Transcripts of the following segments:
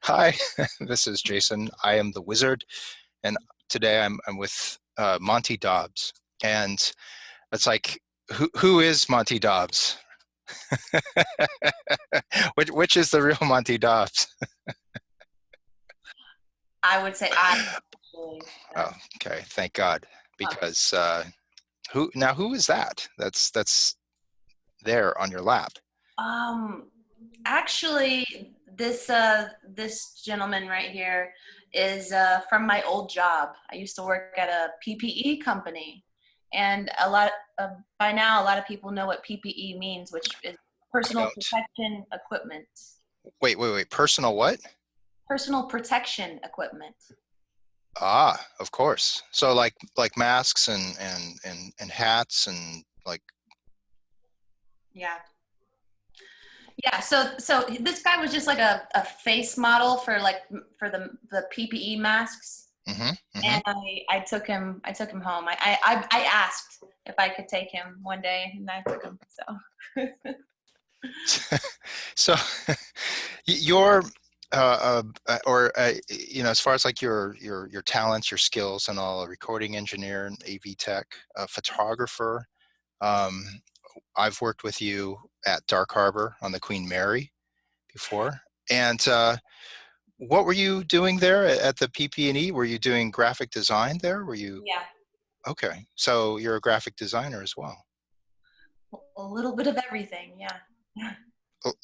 Hi, this is Jason. I am the wizard, and today I'm with Monte Dobbs. And it's like, who is Monte Dobbs? Which is the real Monte Dobbs? I would say I actually. Oh, okay, thank God. Uh, Because who is that? That's there on your lap. um, actually, this gentleman right here is from my old job. I used to work at a PPE company, and by now a lot of people know what PPE means, which is I personal don't. protection equipment. Wait. Personal what? Personal protection equipment. Ah, of course. So like masks and hats and like. Yeah. Yeah, so this guy was just like a face model for for the PPE masks, Hmm. and Hmm. I took him home. I asked if I could take him one day, and I took him. So So your as far as like your talents, your skills and all, a recording engineer, an AV tech, a photographer. Um, I've worked with you at Dark Harbor on the Queen Mary before. And what were you doing there at the PP&E? Were you doing graphic design there? Were you yeah, okay? So you're a graphic designer as well. a little bit of everything. Yeah,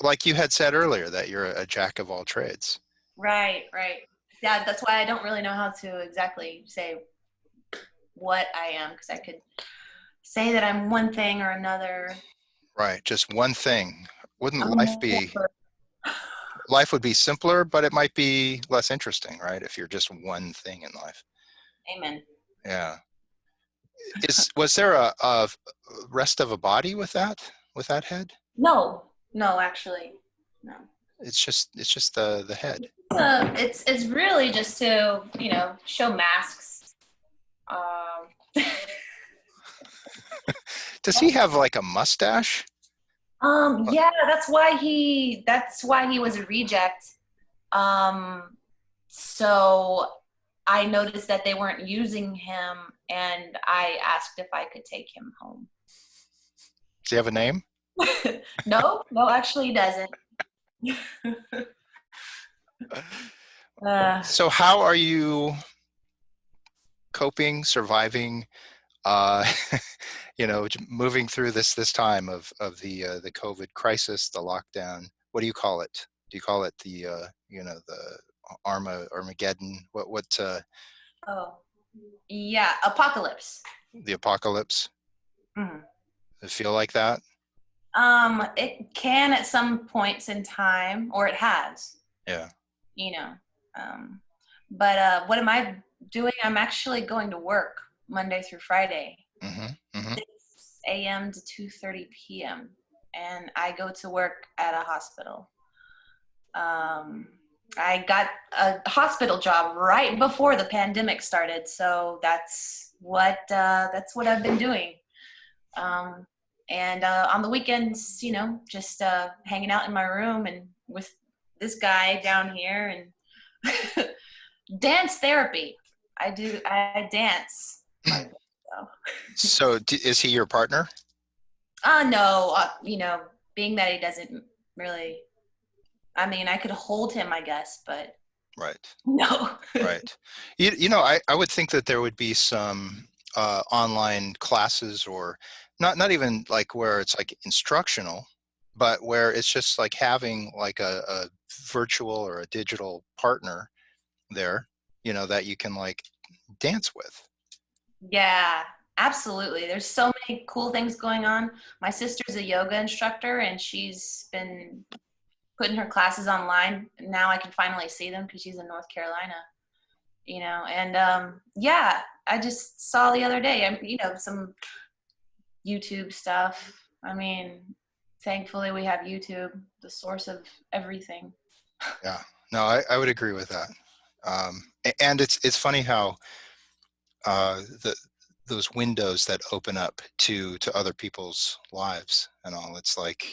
Like you had said earlier, that you're a jack of all trades. right, right. Yeah, that's why I don't really know how to exactly say what I am, because I could say that I'm one thing or another. Right, just one thing. Wouldn't I'm a life would be simpler, but it might be less interesting, right? If you're just one thing in life. Amen. Yeah. Was there a rest of a body with that head? No, no, actually, no. It's just the head. It's really just to show masks. Um, Does he have like a mustache? yeah, that's why he was a reject. Um, so I noticed that they weren't using him, and I asked if I could take him home. Does he have a name? No, no, actually, he doesn't. Uh, So how are you coping, surviving, uh, moving through this time of the COVID crisis, the lockdown? What do you call it? Do you call it the Armageddon? What oh, yeah, apocalypse. the apocalypse? Mhm. Does it feel like that? It can at some points in time, or it has, Yeah. you know. Um, but what am I doing? I'm actually going to work Monday through Friday, Hmm. Hmm. 6 a.m. to 2:30 p.m. And I go to work at a hospital. Um, I got a hospital job right before the pandemic started, so that's what I've been doing. Um, and on the weekends, just hanging out in my room and with this guy down here and dance therapy. I dance. So. So is he your partner? No, being that he doesn't really, I mean, I could hold him, I guess, but Right. no. Right. I would think that there would be some online classes, or not even like where it's like instructional, but where it's just like having like a virtual or a digital partner there, that you can like dance with. Yeah, absolutely. There's so many cool things going on. My sister's a yoga instructor, and she's been putting her classes online. Now I can finally see them because she's in North Carolina, and yeah, I just saw the other day, some YouTube stuff. I mean, thankfully we have YouTube, the source of everything. Yeah. No, I would agree with that. And it's funny how the those windows that open up to other people's lives and all. It's like,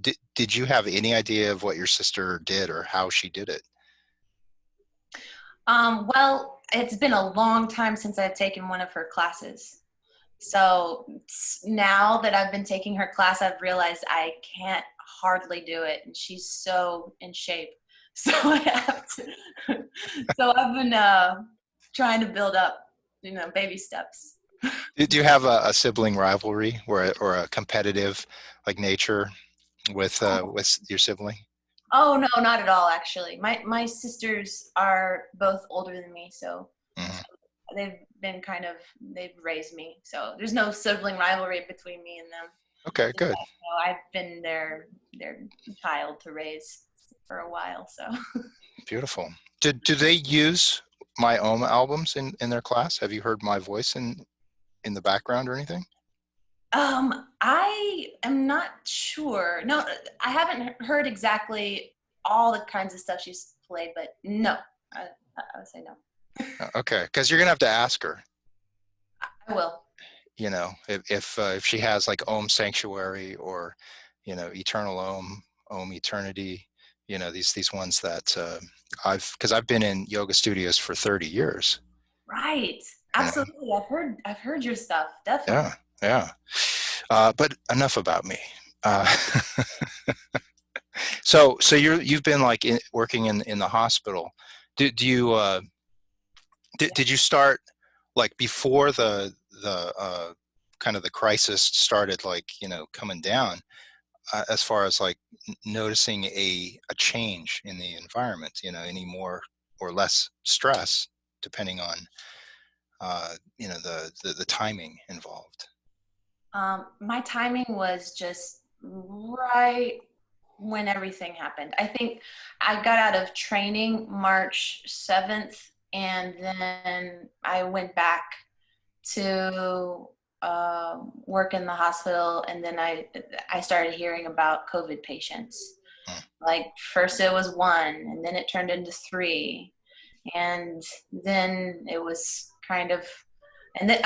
Did you have any idea of what your sister did or how she did it? Well, it's been a long time since I've taken one of her classes. So now that I've been taking her class, I've realized I can't hardly do it, and she's so in shape. So I have to. So I've been trying to build up, baby steps. Do you have a sibling rivalry or a competitive like nature with your sibling? Oh no, not at all. Actually, my sisters are both older than me, so Mhm. they've been they've raised me. So there's no sibling rivalry between me and them. Okay, Just good. that, I've been their child to raise for a while. So Beautiful. Do they use my own albums in their class? Have you heard my voice in the background or anything? I am not sure. No, I haven't heard exactly all the kinds of stuff she's played, but no, I would say no. Okay, because you're gonna have to ask her. I will. If she has like Om Sanctuary or Eternal Om Eternity, these ones that because I've been in yoga studios for 30 years. Right. You know, Absolutely. I've heard your stuff. Definitely. yeah, yeah. But enough about me. Uh, so you've been like working in the hospital. Do you did you start like before the kind of the crisis started like coming down as far as like noticing a change in the environment, any more or less stress depending on the timing involved. My timing was just right when everything happened. I think I got out of training March 7th, and then I went back to work in the hospital, and then I started hearing about COVID patients. Hmm. Like first it was one, and then it turned into three, and then it was and then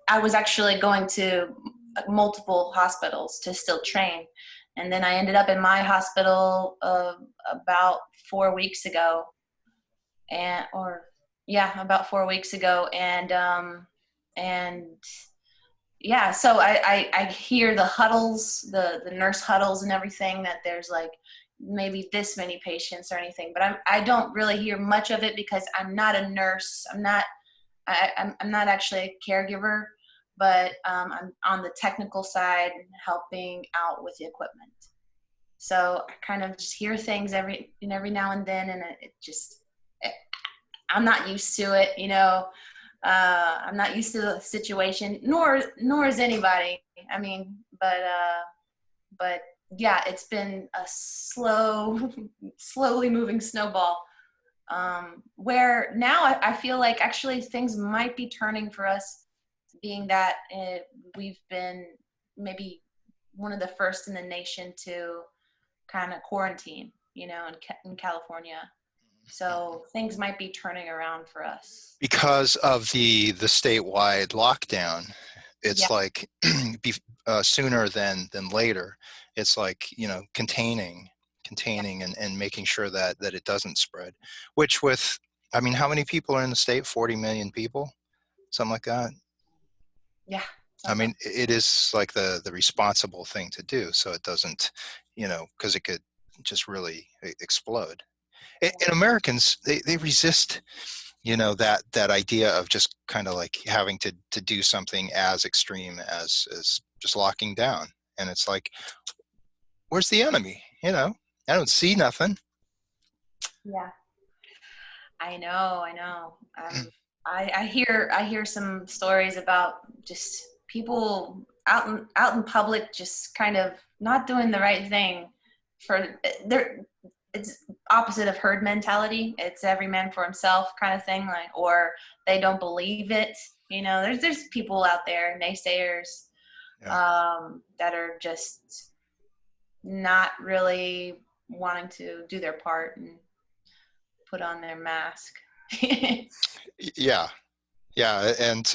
I was actually going to multiple hospitals to still train, and then I ended up in my hospital about 4 weeks ago, and or yeah, about 4 weeks ago, and yeah, so I hear the huddles, the nurse huddles and everything, that there's like maybe this many patients or anything, but I don't really hear much of it because I'm not a nurse. I'm not actually a caregiver, but I'm on the technical side, helping out with the equipment. So I kind of just hear things every now and then, and it, I'm not used to it. I'm not used to the situation, nor is anybody. I mean, but yeah, it's been a slowly moving snowball. Where now I feel like actually things might be turning for us, being that we've been maybe one of the first in the nation to kind of quarantine, in California. So things might be turning around for us. Because of the statewide lockdown, Yeah, it's like sooner than later. It's like yeah, containing and making sure that it doesn't spread. Which with, I mean, how many people are in the state? 40 million people, something like that. yeah. I Something. mean, it is like the responsible thing to do, so it doesn't, because it could just really explode. And Americans, they resist, that idea of just kind of like having to do something as extreme as just locking down. And it's like, where's the enemy? I don't see nothing. Yeah, I know, I know. I hear some stories about just people out in public, just kind of not doing the right thing. For there, it's opposite of herd mentality. It's every man for himself kind of thing, like, or they don't believe it. There's people out there, naysayers, Yeah. that are just not really wanting to do their part and put on their mask. Yeah. Yeah. And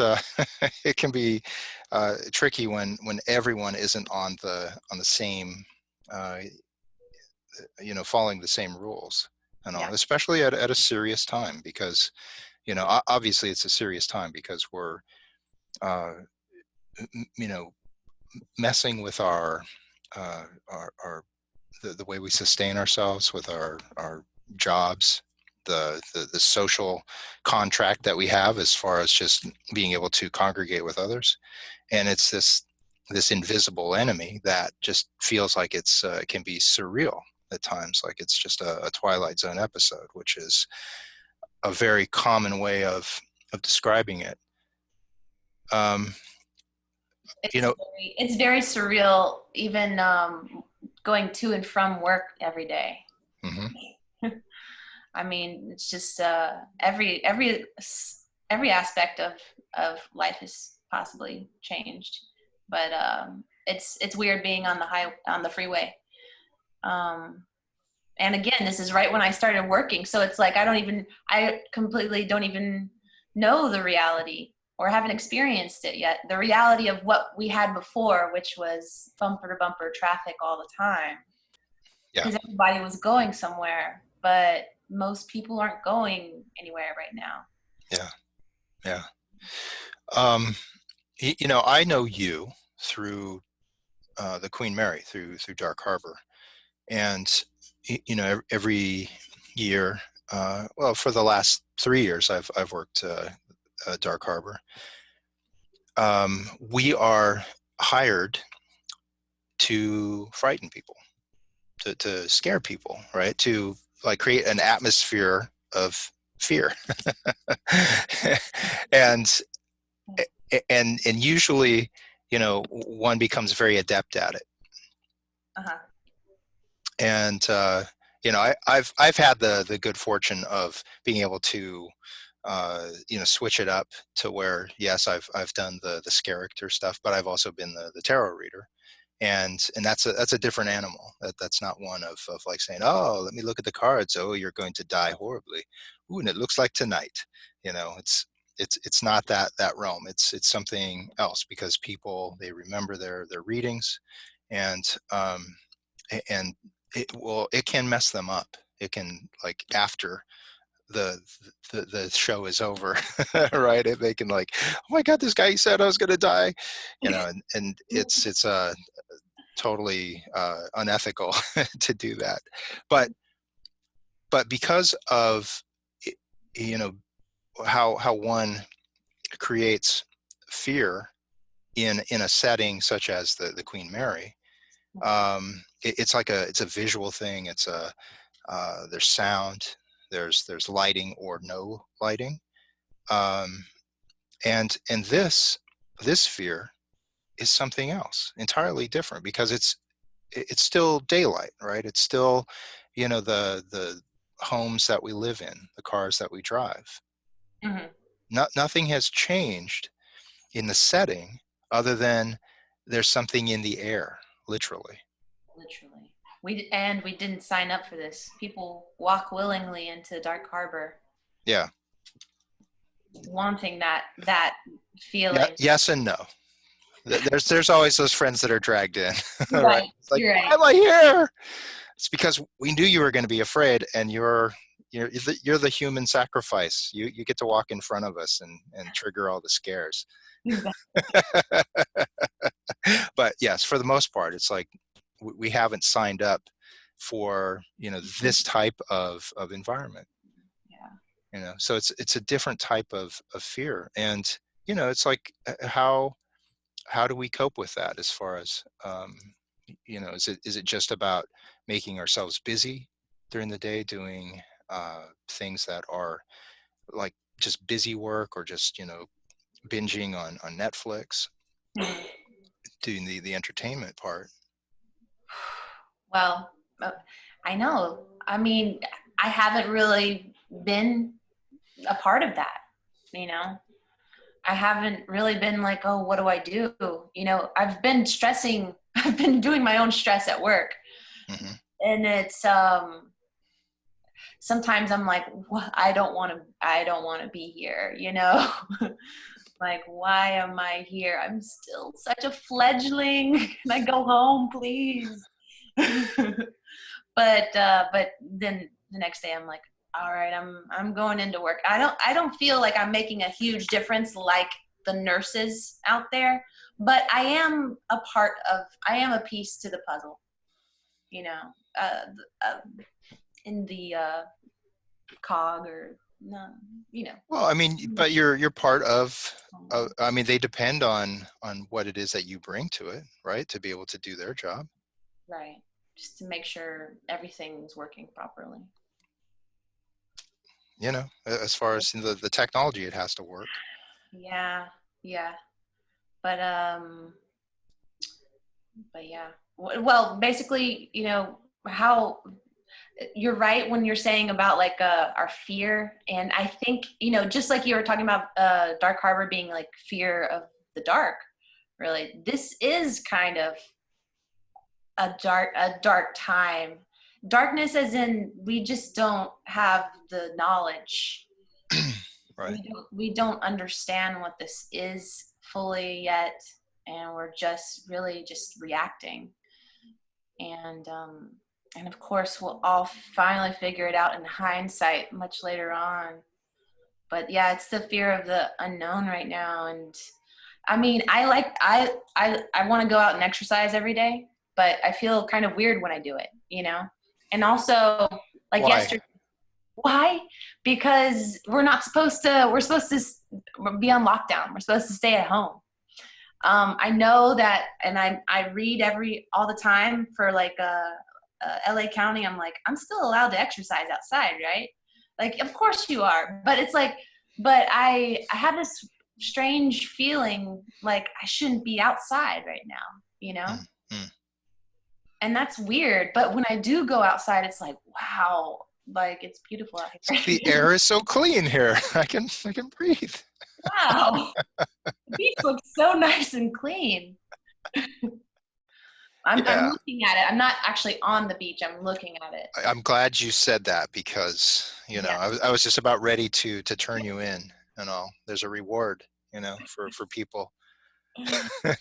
it can be tricky when everyone isn't on the same, uh, following the same rules and Yeah. all, especially at a serious time, because, obviously it's a serious time because we're, uh, you know, messing with our the way we sustain ourselves with our jobs, the social contract that we have as far as just being able to congregate with others. And it's this invisible enemy that just feels like it can be surreal at times, like it's just a Twilight Zone episode, which is a very common way of describing it. Um, you know, It's very surreal, even going to and from work every day. mhm. I mean, it's just every aspect of life has possibly changed, but it's weird being on the freeway. Um, and again, this is right when I started working, so it's like I completely don't even know the reality or haven't experienced it yet. The reality of what we had before, which was bumper to bumper traffic all the time, Yeah, because everybody was going somewhere, but most people aren't going anywhere right now. yeah, yeah. Um, I know you through the Queen Mary, through Dark Harbor, and every year, well, for the last 3 years, I've worked Dark Harbor. We are hired to frighten people, to scare people, right? To like create an atmosphere of fear, and and usually, one becomes very adept at it. Uh-huh. And I've had the good fortune of being able to switch it up to where, yes, I've done the character stuff, but I've also been the tarot reader, and that's a different animal. That's not one of like saying, oh, let me look at the cards, oh, you're going to die horribly, ooh, and it looks like tonight. It's not that realm. It's something else, because people, they remember their readings, and and it can mess them up. It can, like, after the the show is over, right? They can, like, oh my god, this guy said I was going to die, and it's totally unethical to do that. But because of, you know how one creates fear in a setting such as the Queen Mary. It's a visual thing. There's sound, there's lighting or no lighting, um, and this fear is something else entirely different, because it's still daylight, right? It's still, the homes that we live in, the cars that we drive. Mm-hmm. Nothing has changed in the setting, other than there's something in the air, literally. Literally. We didn't sign up for this. People walk willingly into Dark Harbor, Yeah. wanting that Yeah. feeling. Yes and no. There's always those friends that are dragged in, You're right? right. It's like, You're why right. am I here? It's because we knew you were going to be afraid, and you're the human sacrifice. You get to walk in front of us and trigger all the scares. Exactly. But yes, for the most part, it's like we haven't signed up for, this type of environment. Yeah. So it's a different type of fear, and it's like, how do we cope with that, as far as, is it just about making ourselves busy during the day, doing things that are like just busy work, or just, binging on Netflix, Mhm. doing the entertainment part? Well, I know. I mean, I haven't really been a part of that, you know? I haven't really been like, oh, what do I do? I've been stressing, I've been doing my own stress at work. Hmm. And it's sometimes I'm like, what? I don't want to be here. Like, why am I here? I'm still such a fledgling. Can I go home, please? but then the next day I'm like, all right, I'm going into work. I don't feel like I'm making a huge difference like the nurses out there, but I am a piece to the puzzle, you know, uh, uh in the cog or no, you know. Well, I mean, but you're part of, I mean, they depend on what it is that you bring to it, right? To be able to do their job. Right. Just to make sure everything's working properly. You know, as far as the technology, it has to work. Yeah. Yeah. But um but yeah. Well, basically, how you're right when you're saying about like our fear, and I think, just like you were talking about Dark Harbor being like fear of the dark, really. This is kind of a dark time. Darkness as in we just don't have the knowledge. Right. We don't understand what this is fully yet, and we're just really just reacting. And of course we'll all finally figure it out in hindsight much later on. But yeah, it's the fear of the unknown right now. And I mean, I want to go out and exercise every day, but I feel kind of weird when I do it. And also, like Why? yesterday, why? Because we're supposed to be on lockdown. We're supposed to stay at home. I know that, and I read all the time for like LA County. I'm like, I'm still allowed to exercise outside, right? Like, of course you are, but it's like, but I have this strange feeling like I shouldn't be outside right now. Mm-hmm. And that's weird. But when I do go outside, it's like, wow, like it's beautiful out The here. air is so clean here. I can breathe. Wow, the beach looks so nice and clean. I'm Yeah, looking at it. I'm not actually on the beach. I'm looking at it. I'm glad you said that because Yeah. I was just about ready to turn you in. There's a reward, for people.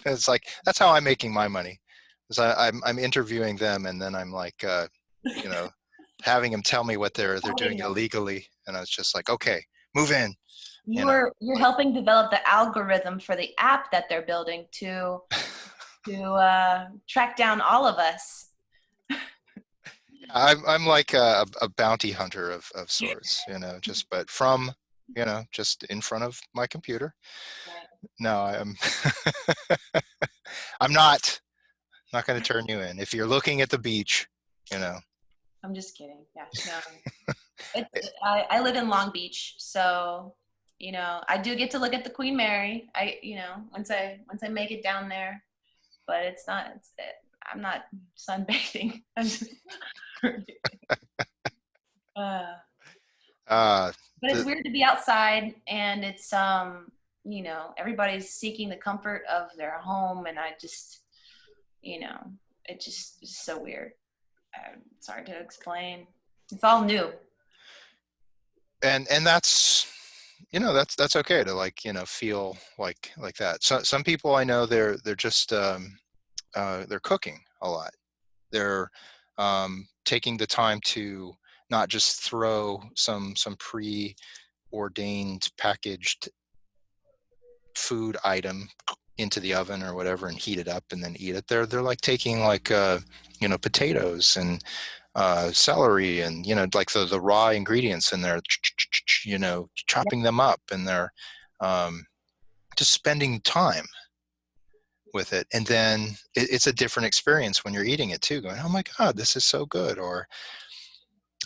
It's like that's how I'm making my money. Is I'm interviewing them and then I'm like, you know, having them tell me what they're doing Helping them. illegally, and I was just like, okay, move in. You know, You're helping develop the algorithm for the app that they're building to track down all of us. I'm like a bounty hunter of sorts. Just but from just in front of my computer. Right. No, I'm I'm not going to turn you in. If you're looking at the beach, you know. I'm just kidding. Yeah. No. I live in Long Beach, so I do get to look at the Queen Mary. Once I make it down there, but I'm not sunbathing. uh, Uh, but it's the, weird to be outside, and it's everybody's seeking the comfort of their home, and I just you know it just is so weird. It's hard to explain. It's all new. and that's okay to like feel like that. So some people I know they're just they're cooking a lot. They're taking the time to not just throw some preordained packaged food item into the oven or whatever and heat it up and then eat it. They're like taking like potatoes and celery and like the raw ingredients and they're chopping them up and they're just spending time with it. And then it's a different experience when you're eating it too, going, oh my God, this is so good. Or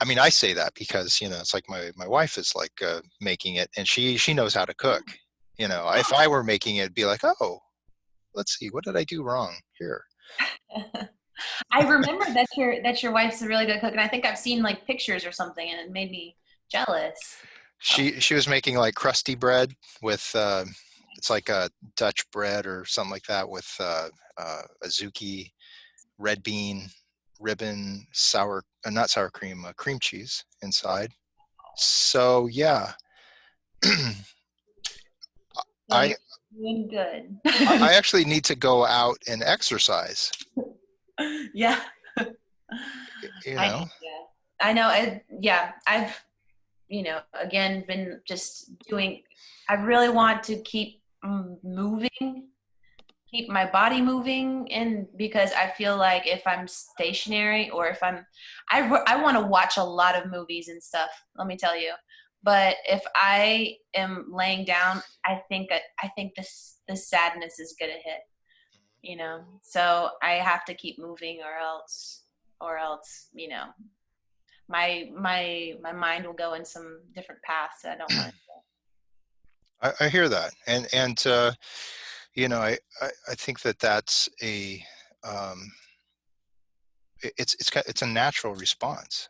I mean, I say that because it's like my wife is like making it and she knows how to cook. If I were making it, it'd be like, oh, let's see, what did I do wrong here? I remember that your wife's a really good cook, and I think I've seen like pictures or something, and it made me jealous. She was making like crusty bread with it's like a Dutch bread or something like that with azuki, red bean, ribbon, sour not sour cream, cream cheese inside. So yeah, So I you're doing good. I actually need to go out and exercise. Yeah. You I know. yeah. I know. Yeah, I've again been just doing. I really want to keep moving, keep my body moving, and because I feel like if I'm stationary or if I want to watch a lot of movies and stuff. Let me tell you. But if I am laying down, I think the sadness is gonna hit. So I have to keep moving, or else my mind will go in some different paths that I don't want to I hear that, and I think that that's um, it's a natural response.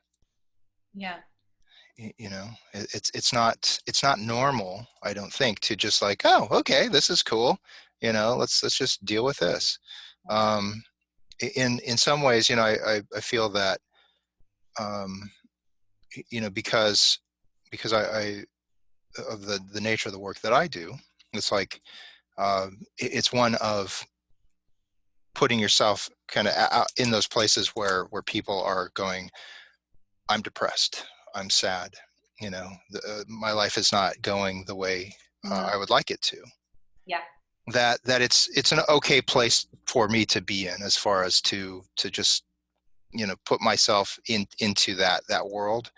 yeah. It's not normal, I don't think, to just like, oh, okay, this is cool, let's just deal with this. um in some ways, I feel that, um because I of the nature of the work that I do, it's like, it's one of putting yourself kind of out in those places where people are going, I'm depressed, I'm sad, my life is not going the way Mhm. I would like it to. Yeah. That it's an okay place for me to be in, as far as to just put myself into that world,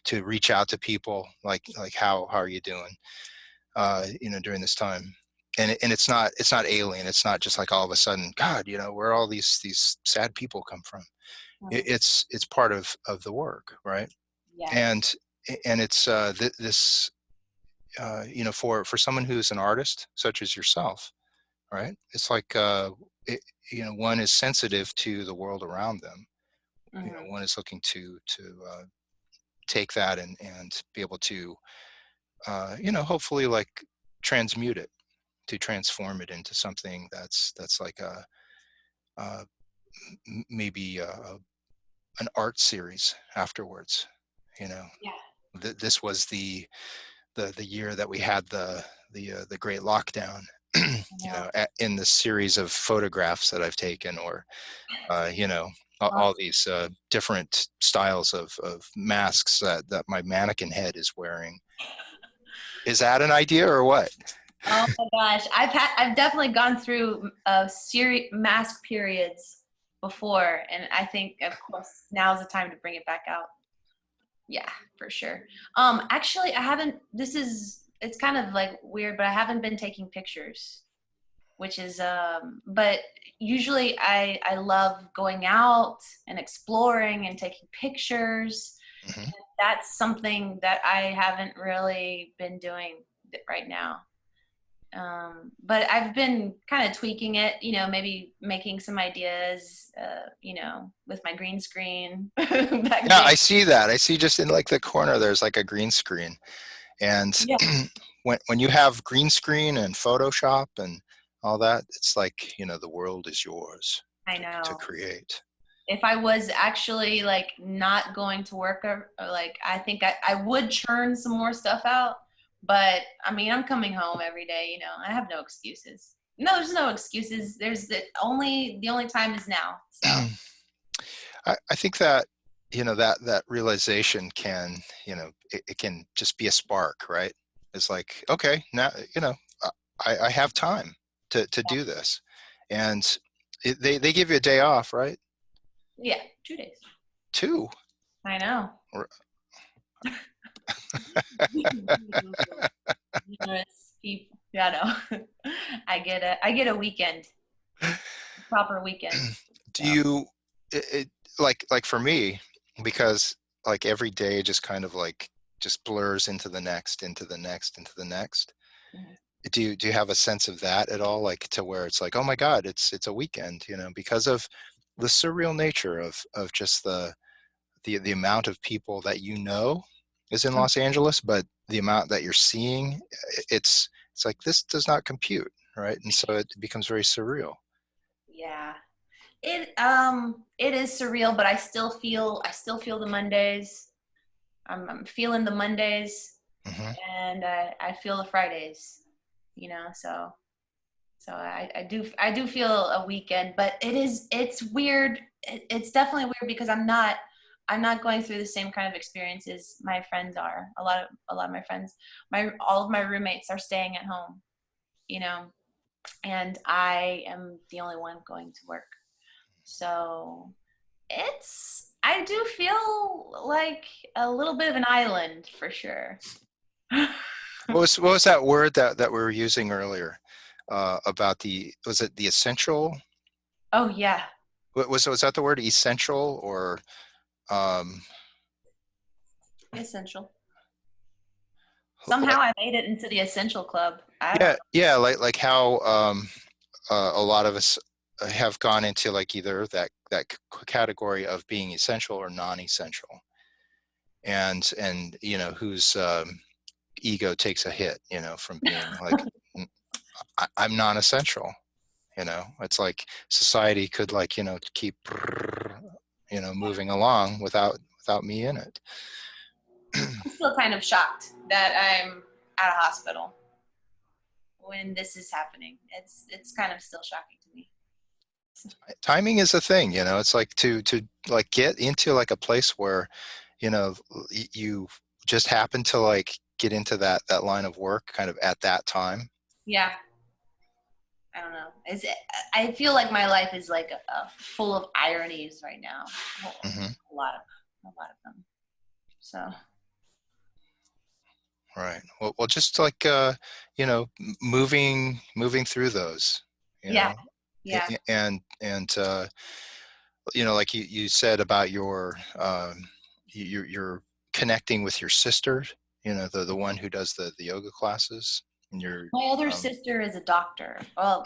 to reach out to people, like how are you doing, during this time. And it's not alien. It's not just like all of a sudden, God, where all these sad people come from. Mhm. It's part of the work, right? Yes. And it's this for someone who's an artist such as yourself, right? It's like, it, one is sensitive to the world around them. Hmm. One is looking to take that and be able to, hopefully, like, transmute it, to transform it into something that's like uh, maybe an art series afterwards. You know, Yeah. this was the year that we had the great lockdown. I know. In the series of photographs that I've taken, or uh, you know, Oh, all these different styles of masks that my mannequin head is wearing. Is that an idea or what? oh my gosh, I've definitely gone through mask periods before, and I think, of course, now's the time to bring it back out. Yeah, for sure. Actually, I haven't. It's kind of like weird, but I haven't been taking pictures, which is but usually I love going out and exploring and taking pictures. Hmm. That's something that I haven't really been doing right now. But I've been kind of tweaking it, maybe making some ideas, with my green screen back Yeah, then. I see that. I see, just in like the corner, there's like a green screen. And Yeah, when you have green screen and Photoshop and all that, it's like, the world is yours I to know. create. If I was actually like not going to work, or like, I think I would churn some more stuff out. But I mean, I'm coming home every day, I have no excuses. No, there's no excuses. The only time is now. So I think that, that realization can, it can just be a spark, right? It's like, okay, now, I have time to do this. And they give you a day off, right? yeah, 2 days. Two. I know. Or- Generous people. Yeah, no. I get a weekend, proper weekend. Do So you, like for me, because like every day just kind of like just blurs into the next, into the next, into the next. mhm. Do you have a sense of that at all, like, to where it's like, oh my God, it's a weekend, because of the surreal nature of just the amount of people that is in Los Angeles, but the amount that you're seeing, it's like, this does not compute, right? And so it becomes very surreal. Yeah. It is surreal, but I still feel the Mondays. I'm feeling the Mondays, Hmm. and I feel the Fridays. So I do feel a weekend, but it's weird. it's definitely weird because I'm not going through the same kind of experiences my friends are. A lot of my friends, my all of my roommates are staying at home, you know, and I am the only one going to work. So I do feel like a little bit of an island for sure. What was that word that we were using earlier about was it the essential? Oh yeah, Was that the word essential or um, essential. like Somehow I made it into the essential club. I don't yeah, know. yeah, like how a lot of us have gone into like either that category of being essential or non-essential, and you know whose ego takes a hit, you know, from being like I'm non-essential. You know, it's like society could like you know keep you know moving along without me in it. I'm still kind of shocked that I'm at a hospital when this is happening. It's kind of still shocking to me. Timing is a thing, you know. It's like to like get into like a place where you know you just happen to like get into that line of work kind of at that time. Yeah, I don't know. I feel like my life is like full of ironies right now. Hmm. A lot of them. So Right. Well, just like you know, moving through those, you yeah, know, yeah. and you know, like you said about you're connecting with your sister, you know, the one who does the yoga classes, and you're My other um, sister is a doctor. Well,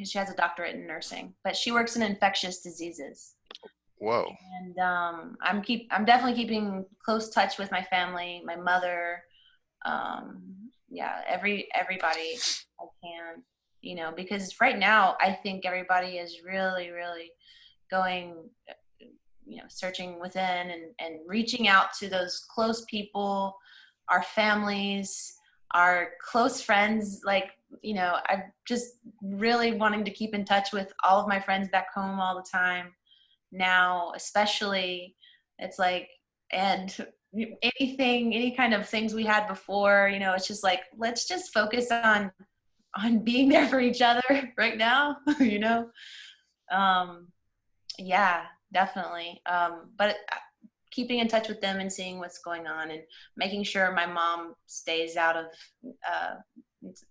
she has a doctorate in nursing, but she works in infectious diseases. whoa, And I'm definitely keeping close touch with my family, my mother, yeah, everybody I can, because right now I think everybody is really, really going, searching within and reaching out to those close people, our families, our close friends. Like, I'm just really wanting to keep in touch with all of my friends back home all the time now, especially. It's like, and any kind of things we had before, it's just like, let's just focus on being there for each other right now. um yeah, definitely. But keeping in touch with them and seeing what's going on and making sure my mom stays out of uh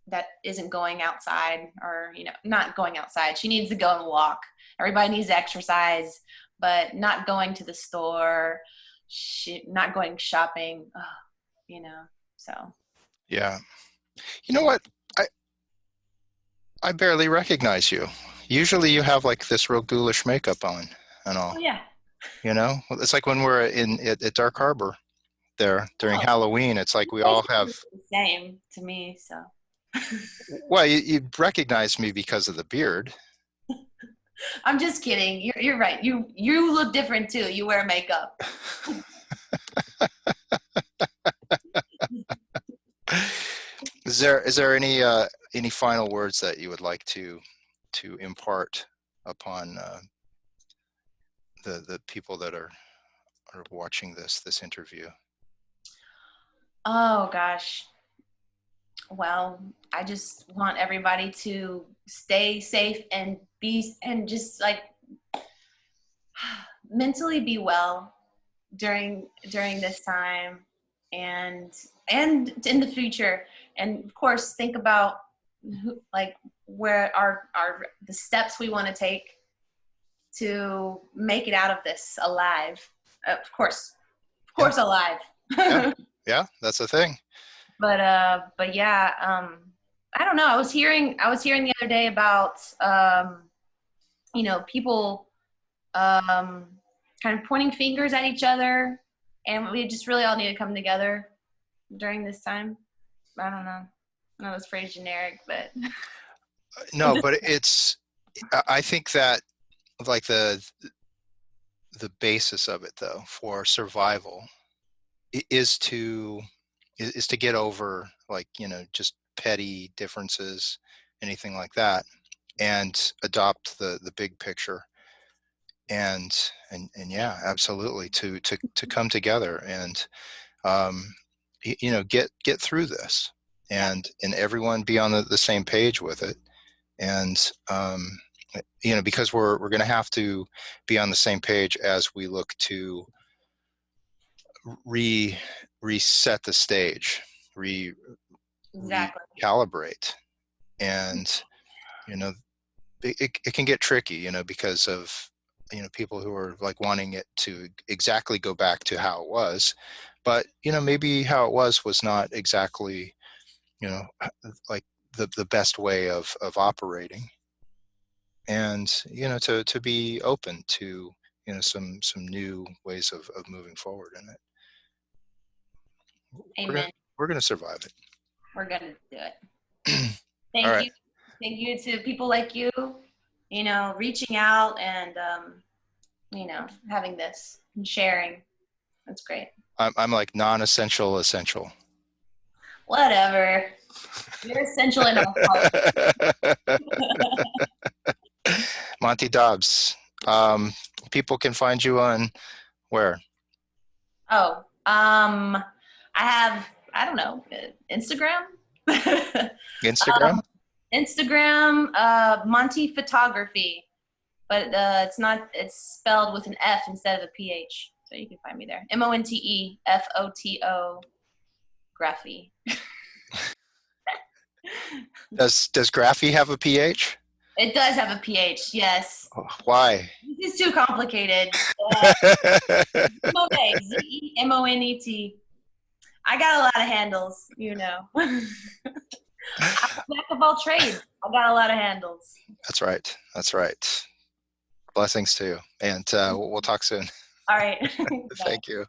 that isn't going outside, or not going outside. She needs to go and walk. Everybody needs to exercise, but not going to the store, not going shopping. you know so yeah. You know what? I I barely recognize you. Usually, you have like this real ghoulish makeup on and oh all. yeah. You know, it's like when we're at Dark Harbor there during Oh, Halloween. It's like you we guys all have. look the same to me, so. Well, you recognize me because of the beard. I'm just kidding. You're right. You look different too. You wear makeup. Is there any final words that you would like to impart upon the people that are watching this interview? Oh gosh. Well, I just want everybody to stay safe and just like mentally be well during this time, and in the future. And of course, think about like where our the steps we want to take to make it out of this alive. Of Yeah, course, alive. yeah, yeah. That's the thing. But yeah, I don't know. I was hearing the other day about people um kind of pointing fingers at each other, and we just really all need to come together during this time. I don't know. I know that's pretty generic, but No, but it's. I think that like the basis of it though for survival is to get over like you know just petty differences, anything like that, and adopt the big picture. and yeah, absolutely, to come together and um, get through this, Yeah, and everyone be on the same page with it, and because we're going to have to be on the same page as we look to re reset the stage, re exactly. recalibrate, and you know it can get tricky, because of people who are like wanting it to exactly go back to how it was, but maybe how it was not exactly you know like the best way of operating, and to be open to some new ways of moving forward in it. we're gonna Amen. we're gonna survive We're going to do it. it. All Thank right. you. Thank you to people like you, reaching out and, having this and sharing. That's great. I'm like non-essential essential. Whatever. You're essential in our heart. Monte Dobbs. Um, People can find you on where? Oh, I have, I don't know, Instagram. Instagram? Instagram, Monty Photography, but it's not. It's spelled with an F instead of a PH, so you can find me there. MonteFoto Graphy. Does Graphy have a PH? It does have a PH. Yes. Why? This is too complicated. Zemonet. I got a lot of handles, I'm a jack of all trades. I got a lot of handles. That's right. That's right. Blessings to you. And we'll talk soon. All right. Bye. Thank you.